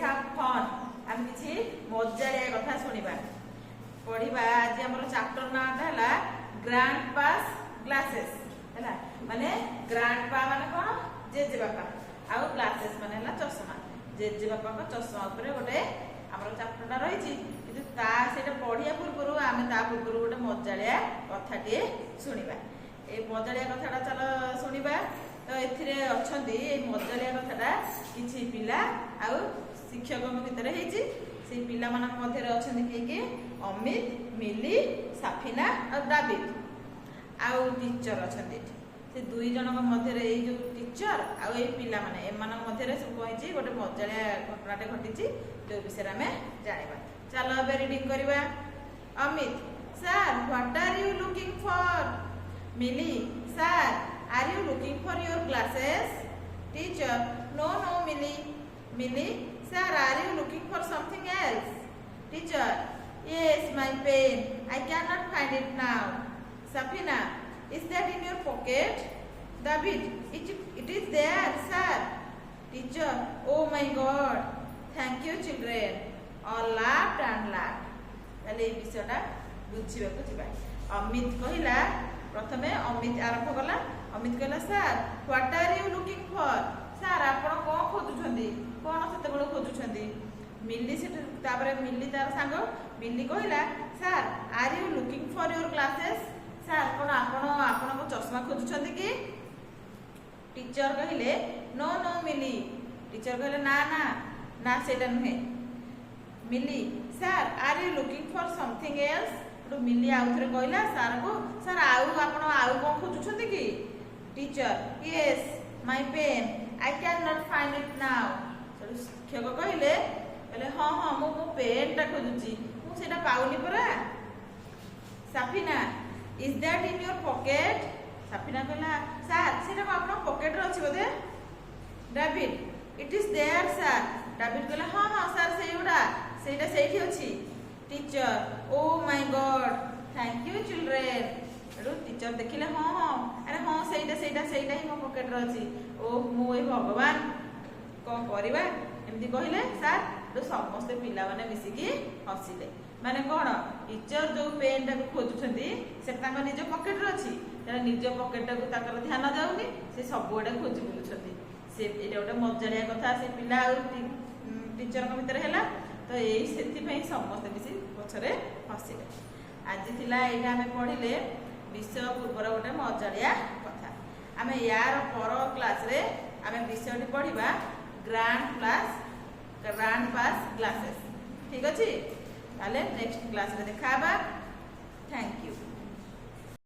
have fun. आम किसी मजालिया कथा सुनिबा पढ़िबा। आज हमर चैप्टर नाटा हला ग्रैंडपास ग्लासेस हैला माने ग्रैंडपा माने कोन जेजे बापा आ ग्लासेस माने हला चश्मा। जेजे बापा को चश्मा ऊपर गोटे हमर चैप्टरटा रहिछि किंतु ता सेटा पढ़िया पूर्व आमे ता पूर्व गोटे मजालिया कथाटी सुनिबा। ए मजालिया कथाटा चलो सुनिबा। तो एथिरे अछंदी ए मजालिया कथाटा किछि पिला आ शिक्षक भितर हेछि। से पिला मानक मध्य अछंदी के अमित, मिली, साफिना और दाविद आउ टीचर अछंदी। से दुई जनक मध्य ए जो टीचर आ ए पिला माने एमानक मध्य सब कहिछि गोटे मजालिया घटनाटे घटिछि जो विषय में जानिबा। चलो अब रीडिंग करबा। Amit, sir what are you looking for? Mili, sir are you looking for your glasses? Teacher, no no Mili. Mili, sir are you looking for something else? Teacher, yes my pen, I cannot find it now. Safina, is that in your pocket? David, it is there sir. Teacher, oh my god, thank you children. All laughed and laughed. ताले ए विषयटा बुझिबा को जिबा। अमित कहिला प्रथमे अमित आरंभ कला। अमित कहला sir what are you looking for? Sir आपण कोन खोजुछंदी? कोन सेते बेले खोजुछंदी? मिली से तापर मिली तार संग मिली कहिला sir are you looking for your glasses? Sir कोन आपण को चश्मा खोजुछंदी की? टीचर कहिले नो नो मिली। टीचर कहले ना ना ना सेटा नहे। Mili, sir are you looking for something else? तो मिली आउ थरे कहिला सर को सर आपण कोन खोजुछंदी की? Teacher, yes my pen, I cannot find it now. शिक्षक कहले हाँ हाँ मो पेन टा खोजुची मु सेटा पाउनी परा। साफिना, is that in your pocket? साफिना कहला सर सेटा आपन पॉकेट रे अछि बोधे। David, it is there sir. David कहला हाँ हाँ सर सेटा सेठी अछि। Teacher, oh my god, thank you children. Teacher देखिले हाँ हाँ अरे हाँ सेटा ही मो पॉकेट रे अछि। ओ मो ए भगवान कौन करवा एमती कहले सर। तो समस्त पिला माने मिसिकी हसिले माने कोन टीचर जो पेन टा खोजुछंदी से तांग निज पॉकेट रे अछि तेरा निज पॉकेट को ताकर ध्यान जाउनी से सब गोडे खोजि बुलुछंदी। से एटा गोटे मजालिया कथा से पिला और टीचर के भीतर हैला। तो एई सेति पई समस्त मिसी पछरे हसिले। आज थिला एटा हमें पढिले विषय पूर्वर गोटे मजालिया कथा। आमे यार पर क्लास रे आमे विषयटी पढिबा ग्रैंडपास ग्लासेस। ठीक अछि ताले नेक्स्ट क्लास रे देखाबा। Thank you.